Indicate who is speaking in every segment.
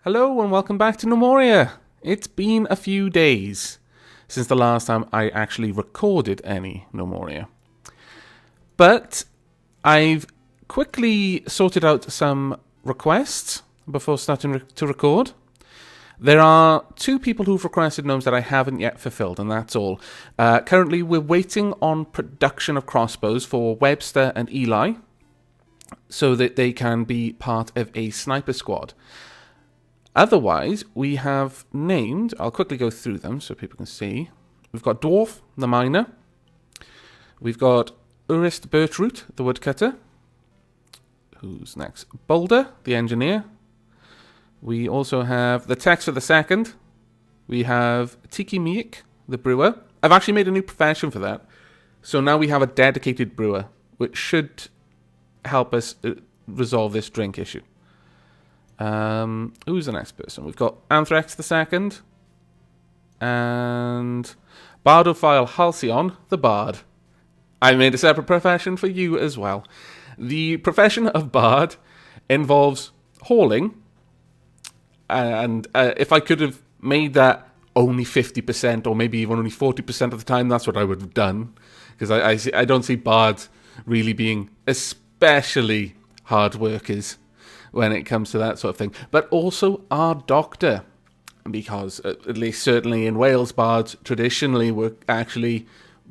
Speaker 1: Hello and welcome back to Gnomoria. It's been a few days since the last time I actually recorded any Gnomoria. But I've quickly sorted out some requests before starting to record. There are two people who've requested gnomes that I haven't yet fulfilled, and that's all. Currently, we're waiting on production of crossbows for Webster and Eli, so that they can be part of a sniper squad. Otherwise, we have named, I'll quickly go through them so people can see. We've got Dwarf, the miner. We've got Urist Birchroot, the woodcutter. Who's next? Boulder, the engineer. We also have the Tex for the second. We have Tiki Miik, the brewer. I've actually made a new profession for that. So now we have a dedicated brewer, which should help us resolve this drink issue. Who's the next person? We've got Anthrax the second. And Bardophile Halcyon, the bard. I made a separate profession for you as well. The profession of bard involves hauling. And if I could have made that only 50% or maybe even only 40% of the time, that's what I would have done. Because I don't see bards really being especially hard workers when it comes to that sort of thing. But also our doctor, because at least certainly in Wales, bards traditionally were actually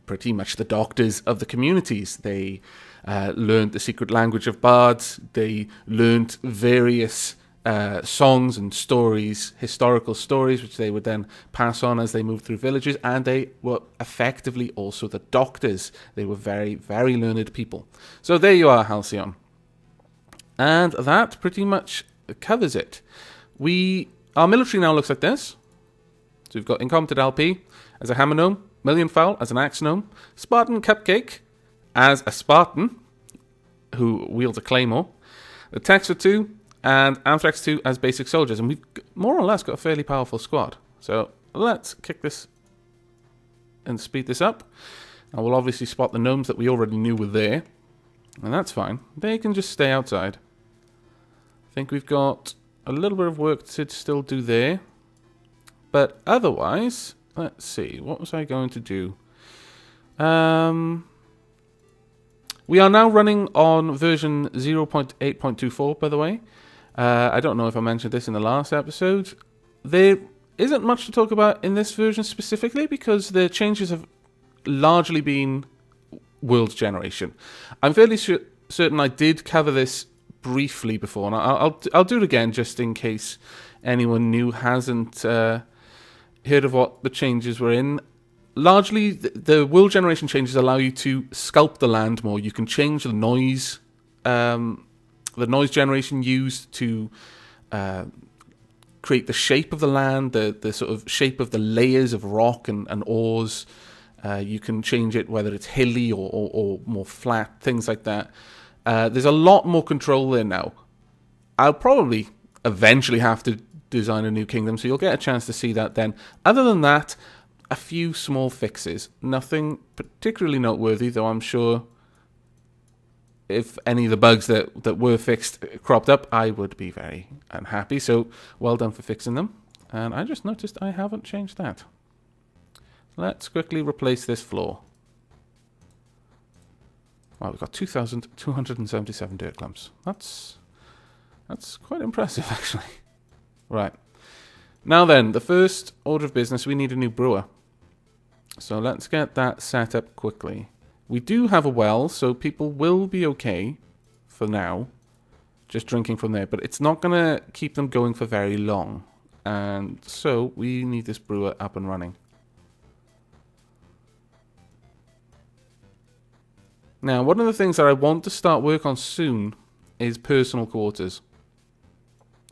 Speaker 1: pretty much the doctors of the communities. They learned the secret language of bards. They learned various songs and stories, historical stories, which they would then pass on as they moved through villages, and they were effectively also the doctors. They were very, very learned people. So there you are, Halcyon. And that pretty much covers it. Our military now looks like this. So we've got Incompetent LP as a hammer gnome, Millionfowl as an axe gnome, Spartan Cupcake as a Spartan who wields a claymore, the Tex for 2, and Anthrax 2 as basic soldiers. And we've more or less got a fairly powerful squad. So let's kick this and speed this up. And we'll obviously spot the gnomes that we already knew were there. And that's fine. They can just stay outside. I think we've got a little bit of work to still do there. But otherwise, let's see. What was I going to do? We are now running on version 0.8.24, by the way. I don't know if I mentioned this in the last episode. There isn't much to talk about in this version specifically because the changes have largely been world generation. I'm fairly certain I did cover this briefly before, and I'll do it again just in case anyone new hasn't heard of what the changes were in. Largely, the world generation changes allow you to sculpt the land more. You can change the noise generation used to create the shape of the land, the sort of shape of the layers of rock and ores. You can change it whether it's hilly or more flat, things like that. There's a lot more control there now. I'll probably eventually have to design a new kingdom, so you'll get a chance to see that then. Other than that, a few small fixes. Nothing particularly noteworthy, though I'm sure if any of the bugs that were fixed cropped up, I would be very unhappy. So well done for fixing them. And I just noticed I haven't changed that. Let's quickly replace this floor. Wow, we've got 2,277 dirt clumps. That's quite impressive, actually. Right. Now then, the first order of business, we need a new brewer. So let's get that set up quickly. We do have a well, so people will be okay for now, just drinking from there. But it's not going to keep them going for very long. And so we need this brewer up and running. Now, one of the things that I want to start work on soon is personal quarters.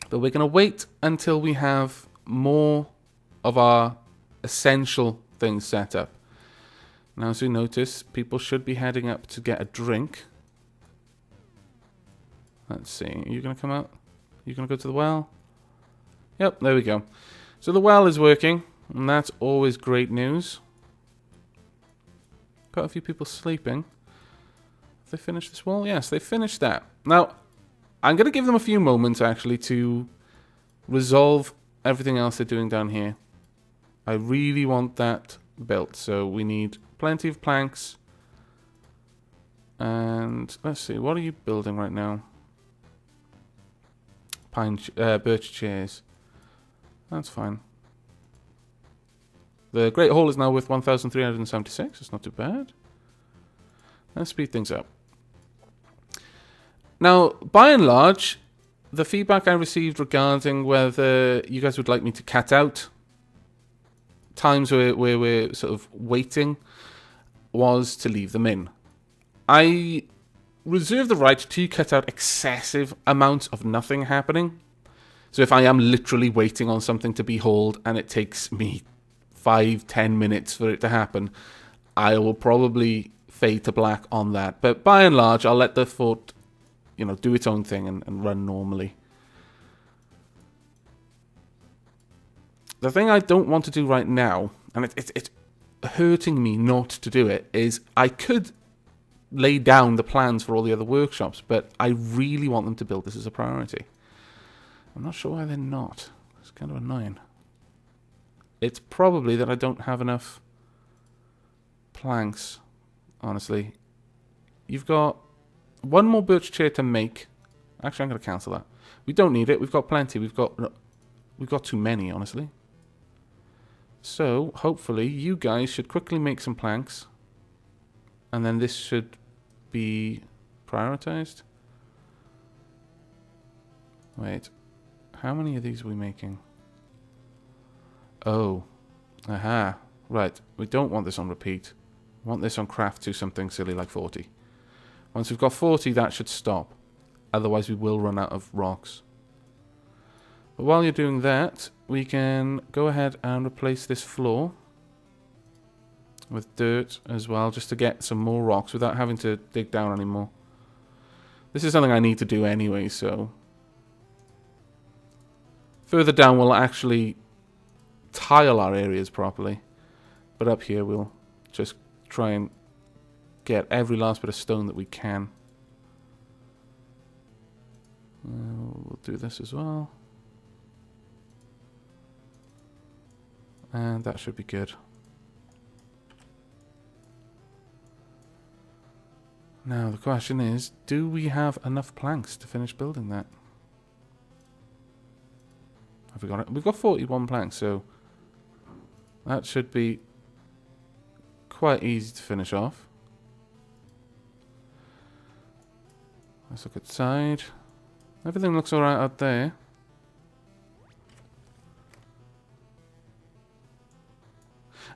Speaker 1: But we're going to wait until we have more of our essential things set up. Now, as you notice, people should be heading up to get a drink. Let's see. Are you going to come out? Are you going to go to the well? Yep, there we go. So the well is working, and that's always great news. Got a few people sleeping. Have they finished this wall? Yes, they finished that. Now, I'm going to give them a few moments, actually, to resolve everything else they're doing down here. I really want that built, so we need plenty of planks. And let's see, what are you building right now? Birch chairs. That's fine. The Great Hall is now worth 1,376. It's not too bad. Let's speed things up. Now, by and large, the feedback I received regarding whether you guys would like me to cut out times where we're sort of waiting was to leave them in. I reserve the right to cut out excessive amounts of nothing happening. So if I am literally waiting on something to be hauled and it takes me 5-10 minutes for it to happen, I will probably fade to black on that. But by and large, I'll let the fort, do its own thing and run normally. The thing I don't want to do right now, and it's hurting me not to do it, is I could lay down the plans for all the other workshops, but I really want them to build this as a priority. I'm not sure why they're not. It's kind of annoying. It's probably that I don't have enough planks, honestly. You've got one more birch chair to make. Actually, I'm going to cancel that. We don't need it. We've got plenty. We've got too many, honestly. So, hopefully, you guys should quickly make some planks. And then this should be prioritized. Wait. How many of these are we making? Oh. Aha. Right. We don't want this on repeat. We want this on craft to something silly like 40. Once we've got 40, that should stop. Otherwise, we will run out of rocks. But while you're doing that, we can go ahead and replace this floor with dirt as well, just to get some more rocks without having to dig down anymore. This is something I need to do anyway, so further down we'll actually tile our areas properly, but up here we'll just try and get every last bit of stone that we can. We'll do this as well, and that should be good. Now the question is, do we have enough planks to finish building that? Have we got it? We've got 41 planks, so that should be quite easy to finish off. Let's look at the side. Everything looks alright out there.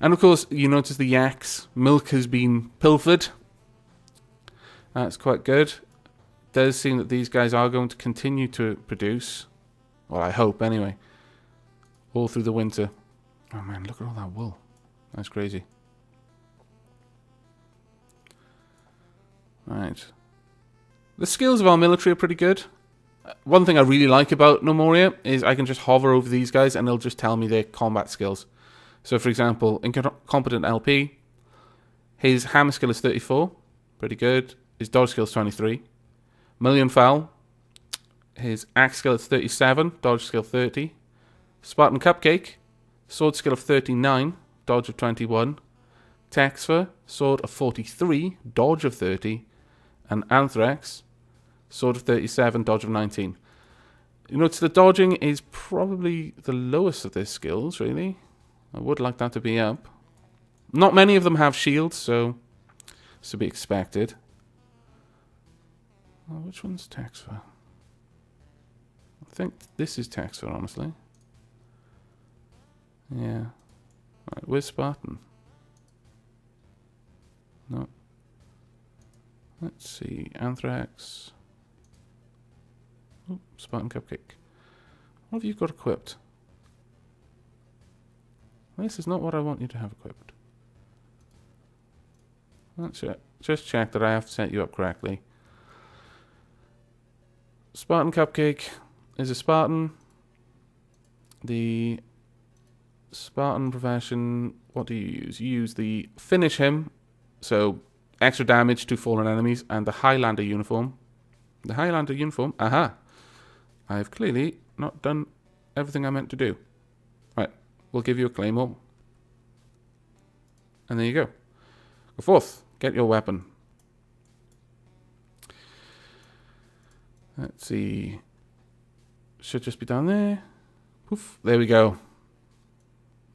Speaker 1: And of course, you notice the yak's milk has been pilfered. That's quite good. It does seem that these guys are going to continue to produce. Well, I hope anyway. All through the winter. Oh man, look at all that wool. That's crazy. Right. The skills of our military are pretty good. One thing I really like about Gnomoria is I can just hover over these guys and they'll just tell me their combat skills. So for example, Incompetent LP, his hammer skill is 34. Pretty good. His dodge skill is 23. Million Fowl, his axe skill is 37, dodge skill 30. Spartan Cupcake, sword skill of 39, dodge of 21. Texfer, sword of 43, dodge of 30. And Anthrax, sword of 37, dodge of 19. You notice the dodging is probably the lowest of their skills, really. I would like that to be up. Not many of them have shields, so it's to be expected. Oh, which one's Texfer? I think this is Texfer, honestly. Yeah. Right, where's Spartan? No. Let's see. Anthrax. Oh, Spartan Cupcake. What have you got equipped? This is not what I want you to have equipped. Let's just check that I have set you up correctly. Spartan Cupcake is a Spartan. The Spartan profession, what do you use? You use the Finish Him, so extra damage to fallen enemies, and the Highlander uniform. The Highlander uniform, aha! I've clearly not done everything I meant to do. Right, we'll give you a claymore. And there you go. Go forth. Get your weapon. Let's see. Should just be down there. Poof. There we go.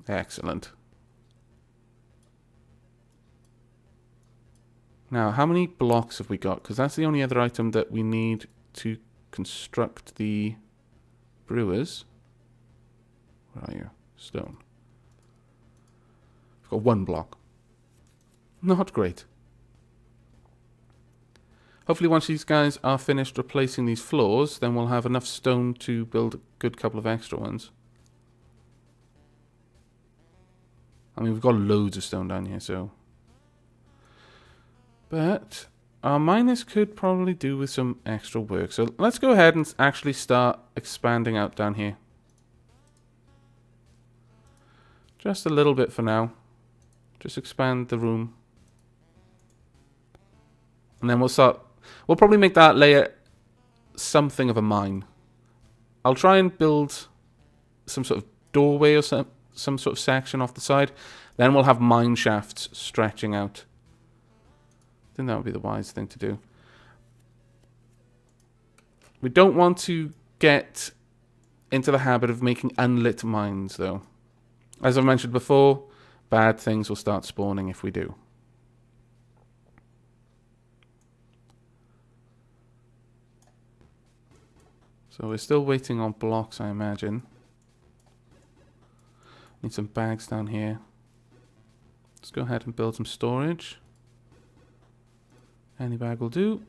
Speaker 1: Excellent. Now, how many blocks have we got? Because that's the only other item that we need to construct the brewers. Where are you? Stone. We've got 1 block. Not great. Hopefully once these guys are finished replacing these floors, then we'll have enough stone to build a good couple of extra ones. I mean, we've got loads of stone down here, so... But our miners could probably do with some extra work. So let's go ahead and actually start expanding out down here. Just a little bit for now. Just expand the room. And then we'll probably make that layer something of a mine. I'll try and build some sort of doorway or some sort of section off the side. Then we'll have mine shafts stretching out. I think that would be the wise thing to do. We don't want to get into the habit of making unlit mines, though. As I've mentioned before, bad things will start spawning if we do. So we're still waiting on blocks, I imagine. Need some bags down here. Let's go ahead and build some storage. Any bag will do.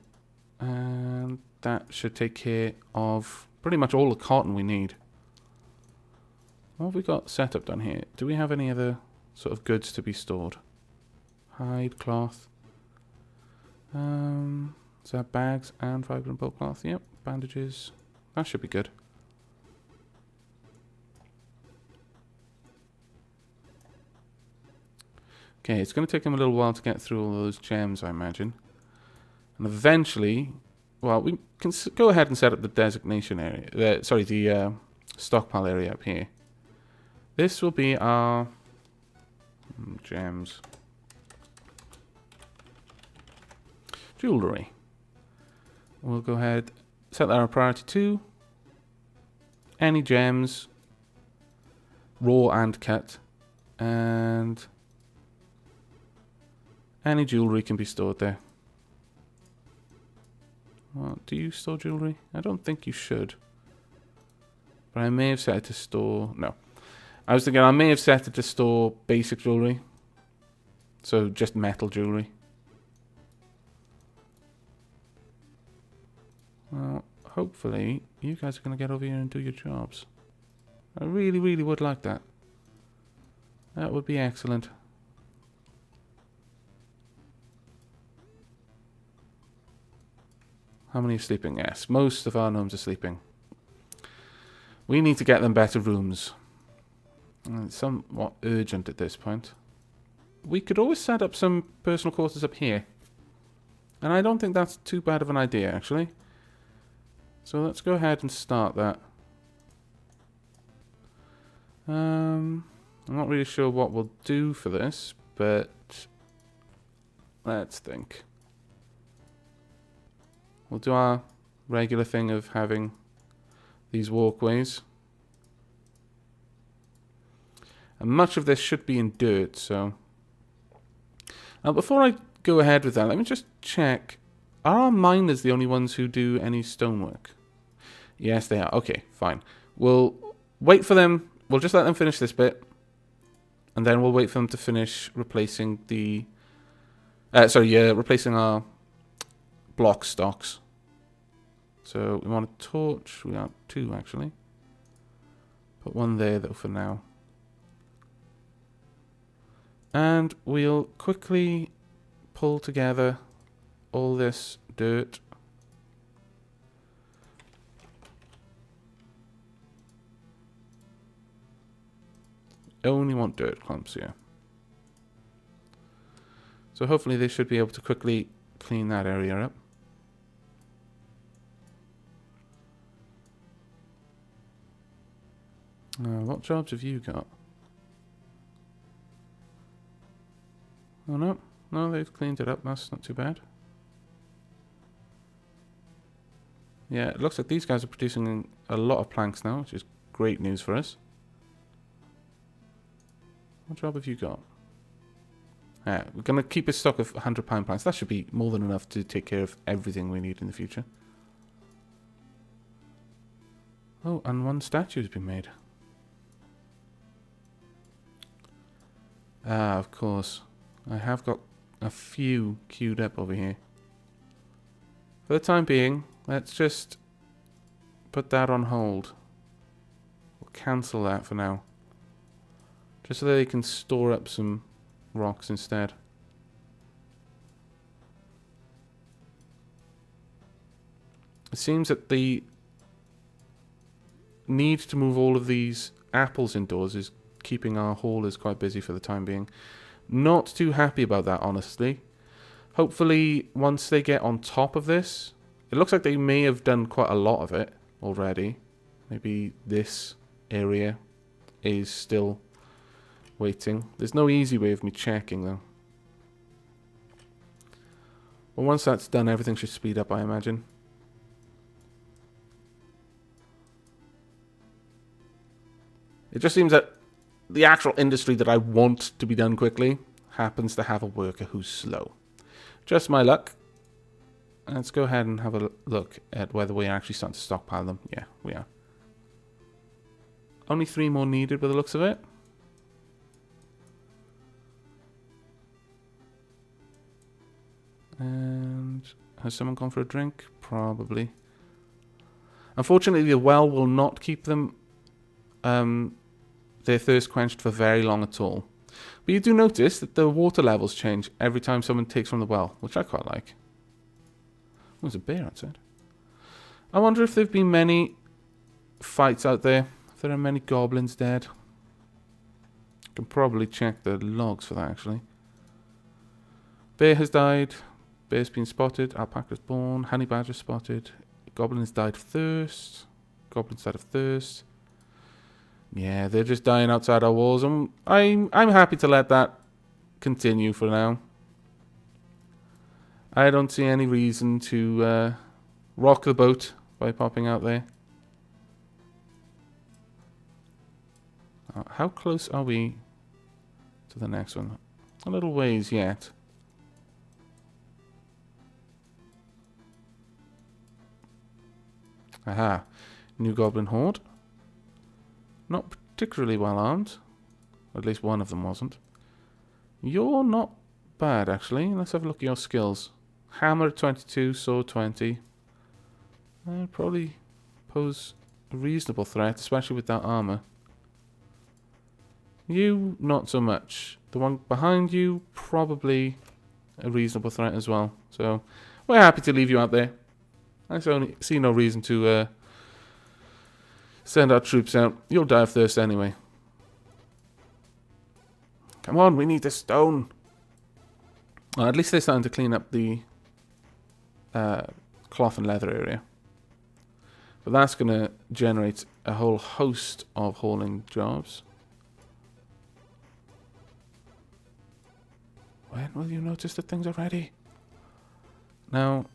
Speaker 1: And that should take care of pretty much all the cotton we need. What have we got set up down here? Do we have any other sort of goods to be stored? Hide, cloth. Is that bags and fiber and bulk cloth? Yep, bandages. That should be good. Okay, it's going to take them a little while to get through all those gems, I imagine. And eventually, well, we can go ahead and set up the designation area. The stockpile area up here. This will be our gems. Jewelry. We'll go ahead, set that our priority 2. Any gems, raw and cut, and any jewelry can be stored there. Well, do you store jewelry? I don't think you should. But I may have set it to store... No. I was thinking I may have set it to store basic jewelry. So just metal jewelry. Well, hopefully you guys are going to get over here and do your jobs. I really, really would like that. That would be excellent. How many are sleeping? Yes, most of our gnomes are sleeping. We need to get them better rooms. It's somewhat urgent at this point. We could always set up some personal quarters up here. And I don't think that's too bad of an idea, actually. So let's go ahead and start that. I'm not really sure what we'll do for this, but let's think. We'll do our regular thing of having these walkways. And much of this should be in dirt, so... Now, before I go ahead with that, let me just check. Are our miners the only ones who do any stonework? Yes, they are. Okay, fine. We'll wait for them. We'll just let them finish this bit. And then we'll wait for them to finish replacing the... replacing our block stocks. So we want a torch. We got 2, actually. Put 1 there, though, for now. And we'll quickly pull together all this dirt. Only want dirt clumps here. So hopefully they should be able to quickly clean that area up. What jobs have you got? Oh no. No, they've cleaned it up. That's not too bad. Yeah, it looks like these guys are producing a lot of planks now, which is great news for us. What job have you got? We're going to keep a stock of 100 pine planks. That should be more than enough to take care of everything we need in the future. Oh, and one statue has been made. Ah, of course. I have got a few queued up over here. For the time being, let's just put that on hold. We'll cancel that for now. Just so that they can store up some rocks instead. It seems that the need to move all of these apples indoors is keeping our haulers quite busy for the time being. Not too happy about that, honestly. Hopefully, once they get on top of this, it looks like they may have done quite a lot of it already. Maybe this area is still waiting. There's no easy way of me checking, though. Well, once that's done, everything should speed up, I imagine. It just seems that the actual industry that I want to be done quickly happens to have a worker who's slow. Just my luck. Let's go ahead and have a look at whether we're actually starting to stockpile them. Yeah, we are. Only 3 more needed by the looks of it. And has someone gone for a drink? Probably. Unfortunately, the well will not keep them their thirst quenched for very long at all. But you do notice that the water levels change every time someone takes from the well, which I quite like. Oh, there's a bear outside. I wonder if there have been many fights out there. If there are many goblins dead. I can probably check the logs for that, actually. Bear has died. Bear's been spotted. Alpaca's born. Honey badger spotted. Goblins died of thirst. Goblins died of thirst. Yeah, they're just dying outside our walls. I'm happy to let that continue for now. I don't see any reason to rock the boat by popping out there. How close are we to the next one? A little ways yet. Aha. New goblin horde. Not particularly well armed. At least one of them wasn't. You're not bad, actually. Let's have a look at your skills. Hammer 22, sword 20. I'd probably pose a reasonable threat, especially with that armor. You, not so much. The one behind you, probably a reasonable threat as well. So, we're happy to leave you out there. I see no reason to send our troops out. You'll die of thirst anyway. Come on, we need the stone. At least they're starting to clean up the cloth and leather area. But that's going to generate a whole host of hauling jobs. When will you notice that things are ready? Now,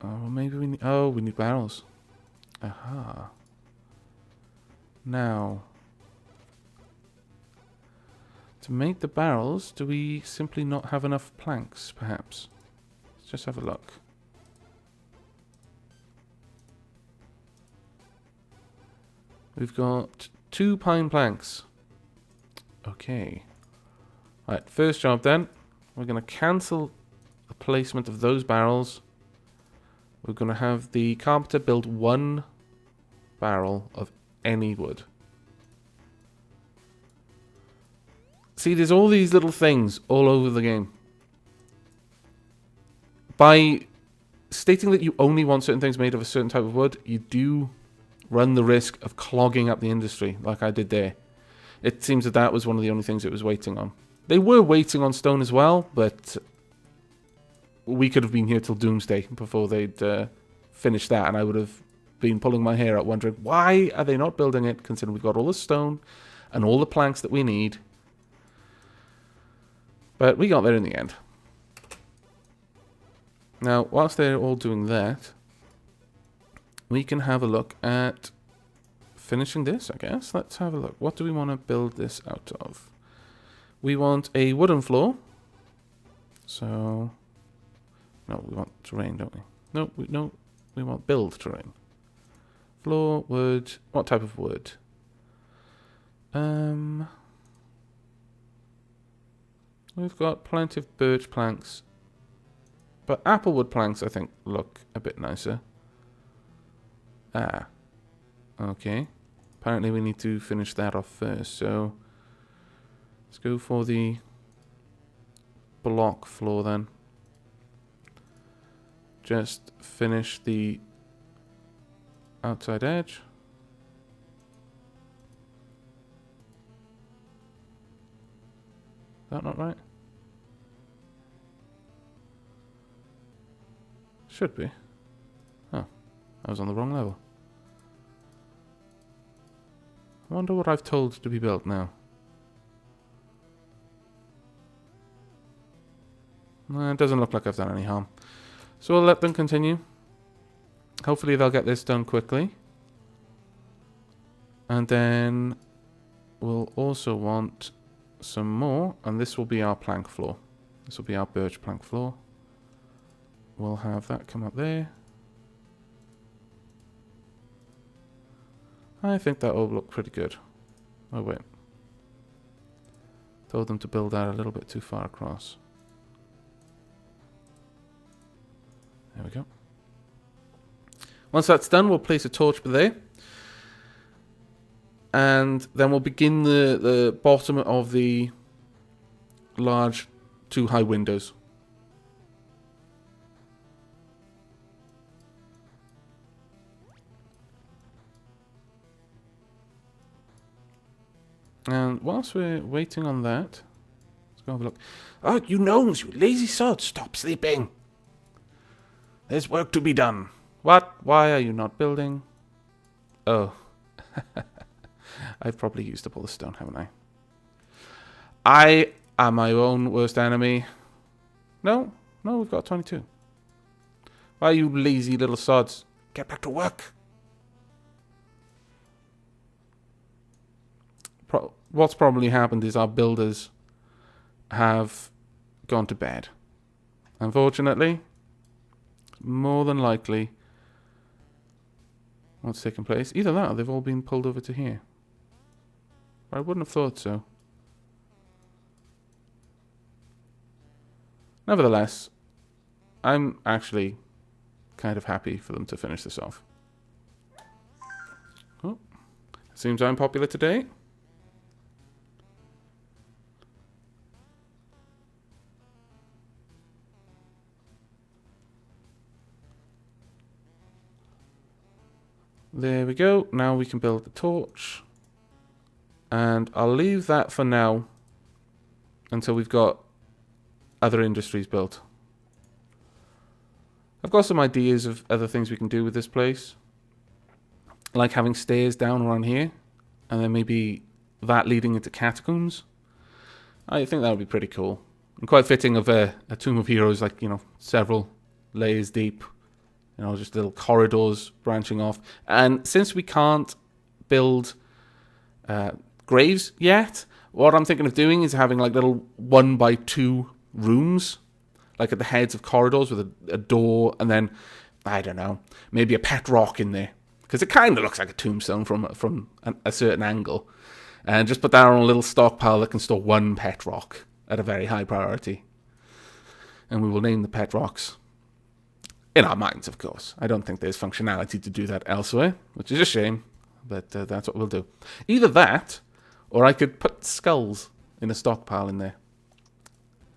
Speaker 1: well, maybe we need... Oh, we need barrels. Aha. Now, to make the barrels, do we simply not have enough planks, perhaps? Let's just have a look. We've got 2 pine planks. Okay. Right, first job then. We're going to cancel the placement of those barrels. We're going to have the carpenter build 1 barrel of any wood. See, there's all these little things all over the game. By stating that you only want certain things made of a certain type of wood, you do run the risk of clogging up the industry, like I did there. It seems that that was one of the only things it was waiting on. They were waiting on stone as well, but we could have been here till doomsday before they'd finished that, and I would have been pulling my hair out wondering, why are they not building it, considering we've got all the stone and all the planks that we need. But we got there in the end. Now, whilst they're all doing that, we can have a look at finishing this, I guess. Let's have a look. What do we want to build this out of? We want a wooden floor. So, no, we want terrain, don't we? No, we want build terrain. Floor, wood. What type of wood? We've got plenty of birch planks. But applewood planks, I think, look a bit nicer. Ah. Okay. Apparently we need to finish that off first, so let's go for the block floor then. Just finish the outside edge. Is that not right? Should be. Oh, I was on the wrong level. I wonder what I've told to be built now. It doesn't look like I've done any harm. So we'll let them continue. Hopefully they'll get this done quickly. And then we'll also want some more. And this will be our plank floor. This will be our birch plank floor. We'll have that come up there. I think that will look pretty good. Oh wait. Told them to build that a little bit too far across. There we go. Once that's done, we'll place a torch there. And then we'll begin the bottom of the large 2 high windows. And whilst we're waiting on that, let's go have a look. Oh, you gnomes, you lazy sods, stop sleeping. There's work to be done. What? Why are you not building? Oh. I've probably used up all the stone, haven't I? I am my own worst enemy. No, we've got 22. Why, you lazy little sods? Get back to work. What's probably happened is our builders have gone to bed. Unfortunately, more than likely what's taken place. Either that or they've all been pulled over to here. I wouldn't have thought so. Nevertheless, I'm actually kind of happy for them to finish this off. Oh, it seems I'm popular today. There we go. Now we can build the torch. And I'll leave that for now until we've got other industries built. I've got some ideas of other things we can do with this place. Like having stairs down around here. And then maybe that leading into catacombs. I think that would be pretty cool. And quite fitting of a Tomb of Heroes, like, you know, several layers deep. You know, just little corridors branching off. And since we can't build graves yet, what I'm thinking of doing is having like little 1x2 rooms, like at the heads of corridors with a door, and then, I don't know, maybe a pet rock in there. Because it kind of looks like a tombstone from a certain angle. And just put that on a little stockpile that can store 1 pet rock at a very high priority. And we will name the pet rocks. In our minds, of course. I don't think there's functionality to do that elsewhere, which is a shame, but that's what we'll do. Either that, or I could put skulls in a stockpile in there.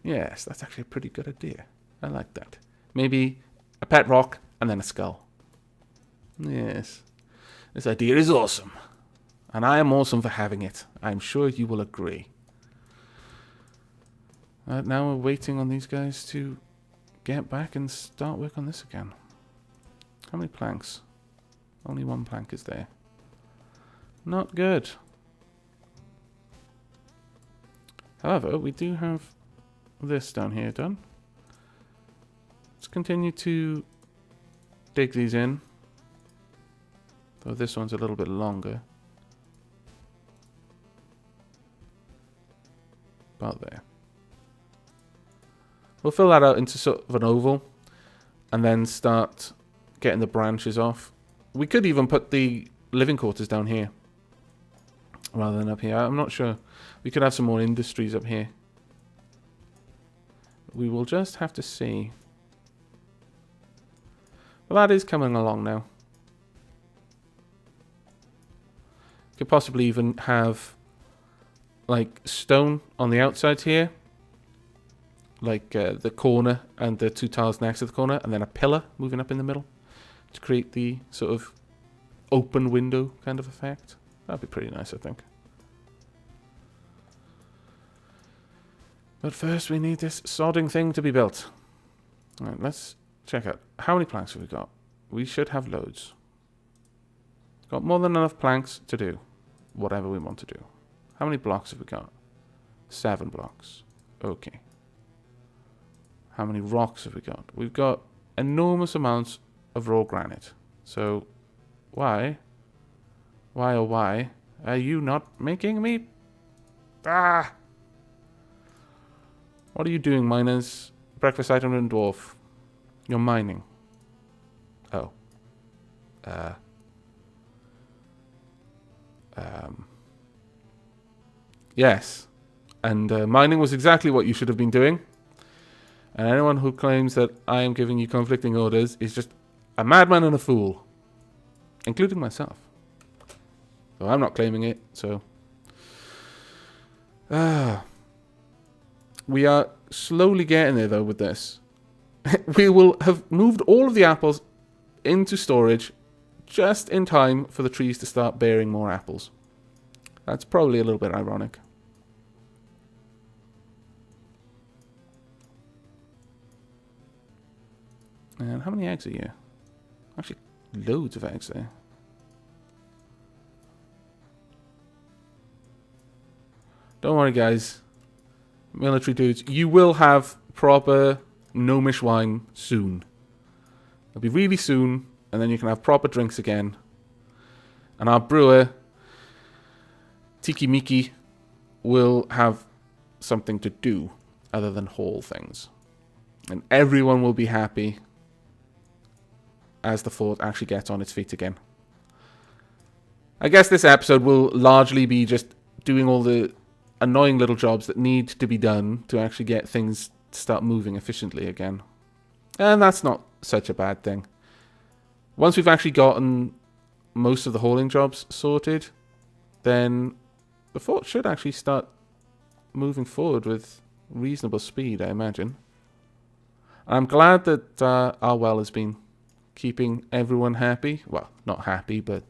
Speaker 1: Yes, that's actually a pretty good idea. I like that. Maybe a pet rock and then a skull. Yes. This idea is awesome. And I am awesome for having it. I'm sure you will agree. Now we're waiting on these guys to get back and start work on this again. How many planks? Only one plank is there. Not good. However, we do have this down here done. Let's continue to dig these in. Though this one's a little bit longer. About there. We'll fill that out into sort of an oval. And then start getting the branches off. We could even put the living quarters down here. Rather than up here. I'm not sure. We could have some more industries up here. We will just have to see. Well, that is coming along now. Could possibly even have like stone on the outside here. Like the corner and the two tiles next to the corner. And then a pillar moving up in the middle. To create the sort of open window kind of effect. That'd be pretty nice, I think. But first we need this sodding thing to be built. Alright, let's check out. How many planks have we got? We should have loads. Got more than enough planks to do whatever we want to do. How many blocks have we got? 7 blocks. Okay. How many rocks have we got? We've got enormous amounts of raw granite. So, why oh why are you not making me? Ah! What are you doing, miners? Breakfast item and dwarf. You're mining. Oh. Yes. And mining was exactly what you should have been doing. And anyone who claims that I am giving you conflicting orders is just a madman and a fool. Including myself. So I'm not claiming it, so... We are slowly getting there, though, with this. We will have moved all of the apples into storage just in time for the trees to start bearing more apples. That's probably a little bit ironic. And how many eggs are here? Actually, loads of eggs there. Don't worry, guys. Military dudes, you will have proper gnomish wine soon. It'll be really soon, and then you can have proper drinks again. And our brewer, Tiki Miki, will have something to do other than haul things. And everyone will be happy as the fort actually gets on its feet again. I guess this episode will largely be just doing all the annoying little jobs that need to be done to actually get things to start moving efficiently again. And that's not such a bad thing. Once we've actually gotten most of the hauling jobs sorted, then the fort should actually start moving forward with reasonable speed, I imagine. I'm glad that our well has been keeping everyone happy. Well, not happy, but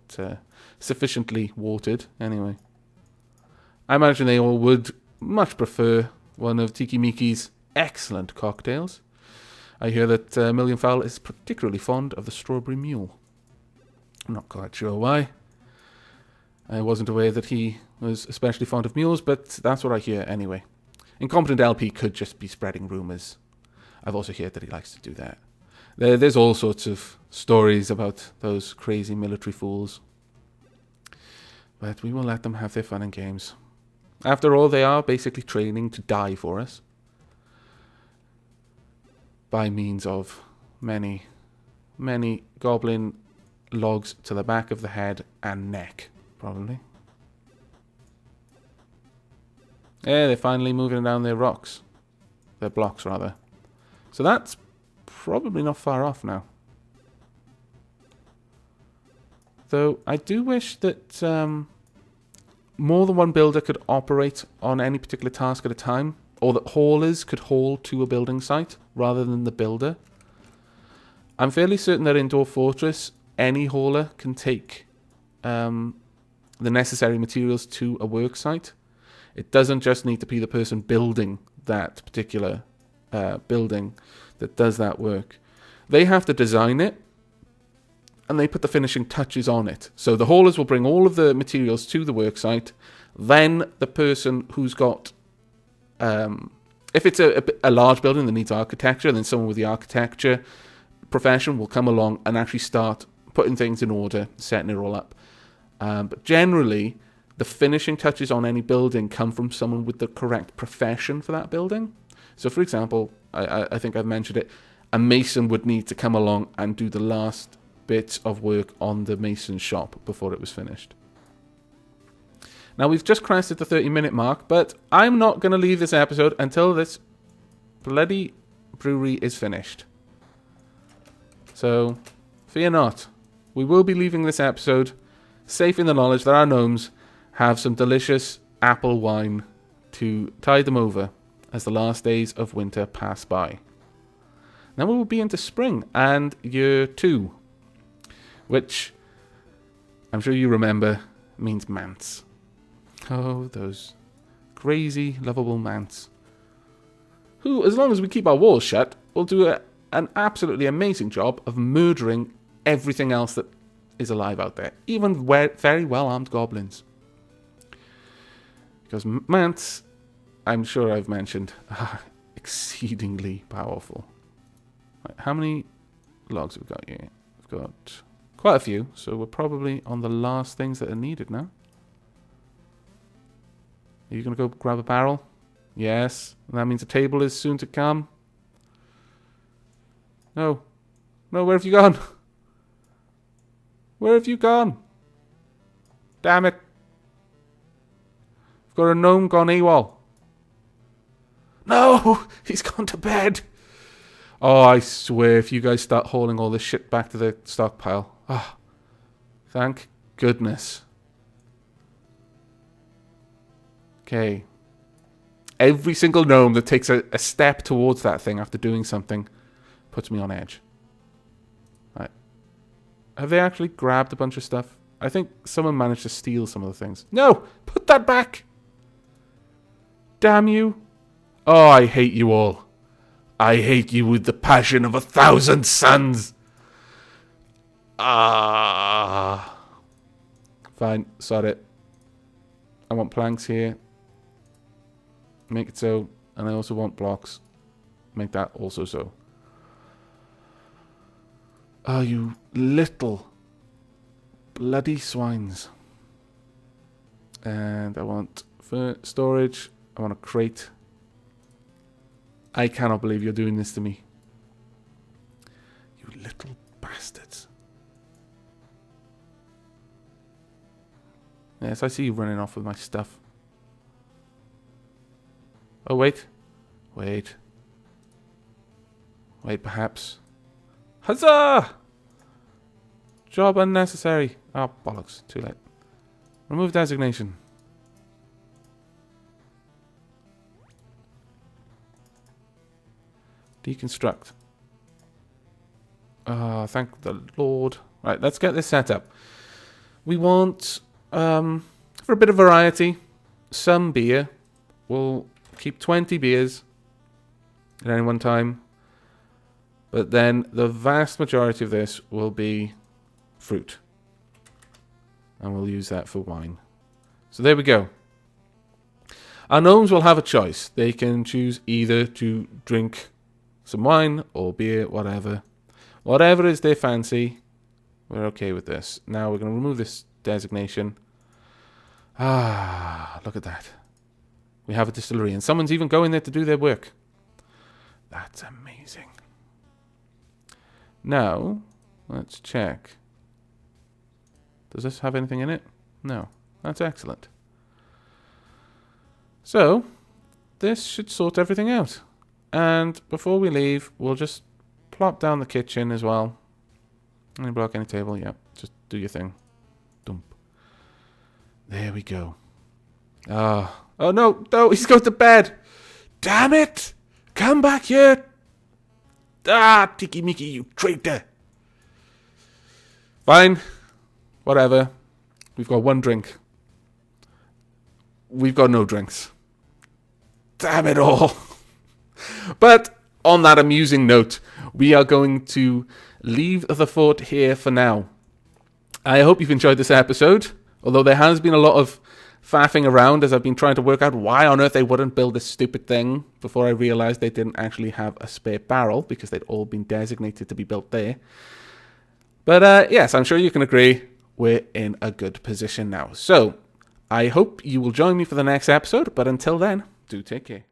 Speaker 1: sufficiently watered anyway. I imagine they all would much prefer one of Tiki Miki's excellent cocktails. I hear that Millionfowl is particularly fond of the strawberry mule. I'm not quite sure why. I wasn't aware that he was especially fond of mules, but that's what I hear anyway. Incompetent LP could just be spreading rumours. I've also heard that he likes to do that. There's all sorts of stories about those crazy military fools. But we will let them have their fun and games. After all, they are basically training to die for us. By means of many, many goblin logs to the back of the head and neck, probably. Yeah, they're finally moving down their rocks. Their blocks, rather. So that's probably not far off now. Though, I do wish that more than one builder could operate on any particular task at a time, or that haulers could haul to a building site rather than the builder. I'm fairly certain that in Dwarf Fortress, any hauler can take the necessary materials to a work site. It doesn't just need to be the person building that particular building that does that work. They have to design it, and they put the finishing touches on it. So the haulers will bring all of the materials to the worksite. Then the person who's got, if it's a large building that needs architecture, then someone with the architecture profession will come along and actually start putting things in order, setting it all up. But generally, the finishing touches on any building come from someone with the correct profession for that building. So, for example, I think I've mentioned it, a mason would need to come along and do the last bits of work on the mason's shop before it was finished. Now, we've just crested the 30-minute mark, but I'm not going to leave this episode until this bloody brewery is finished. So, fear not. We will be leaving this episode safe in the knowledge that our gnomes have some delicious apple wine to tide them over as the last days of winter pass by. Then we will be into spring and year 2, which I'm sure you remember means mants. Oh, those crazy, lovable mants. Who, as long as we keep our walls shut, will do an absolutely amazing job of murdering everything else that is alive out there. Even very well-armed goblins. Because mants, I'm sure I've mentioned, are exceedingly powerful. Right, how many logs have we got here? We've got quite a few, so we're probably on the last things that are needed now. Are you going to go grab a barrel? Yes. And that means a table is soon to come. No. No, where have you gone? Where have you gone? Damn it. I've got a gnome gone AWOL. No! He's gone to bed. Oh, I swear, if you guys start hauling all this shit back to the stockpile. Ah, thank goodness. Okay. Every single gnome that takes a step towards that thing after doing something puts me on edge. Right. Have they actually grabbed a bunch of stuff? I think someone managed to steal some of the things. No! Put that back! Damn you. Oh, I hate you all. I hate you with the passion of 1,000 suns. Ah. Fine, sod it. I want planks here. Make it so. And I also want blocks. Make that also so. Oh, you little bloody swines. And I want for storage. I want a crate. I cannot believe you're doing this to me. You little bastards. Yes, I see you running off with my stuff. Oh, wait. Wait. Wait, perhaps. Huzzah! Job unnecessary. Oh, bollocks. Too late. Remove designation. Deconstruct. Ah, thank the Lord. Right, let's get this set up. We want, for a bit of variety, some beer. We'll keep 20 beers at any one time. But then the vast majority of this will be fruit. And we'll use that for wine. So there we go. Our gnomes will have a choice. They can choose either to drink some wine or beer, whatever. Whatever is their fancy, we're okay with this. Now we're going to remove this designation. Ah, look at that. We have a distillery, and someone's even going there to do their work. That's amazing. Now, let's check. Does this have anything in it? No. That's excellent. So, this should sort everything out. And before we leave, we'll just plop down the kitchen as well. Any block, any table, yeah. Just do your thing. Dump. There we go. Ah. Oh, no, no, he's going to bed. Damn it. Come back here. Ah, Tiki Miki, you traitor. Fine. Whatever. We've got one drink. We've got no drinks. Damn it all. But on that amusing note, we are going to leave the fort here for now. I hope you've enjoyed this episode, although there has been a lot of faffing around as I've been trying to work out why on earth they wouldn't build this stupid thing before I realised they didn't actually have a spare barrel, because they'd all been designated to be built there. But yes, I'm sure you can agree we're in a good position now. So, I hope you will join me for the next episode, but until then, do take care.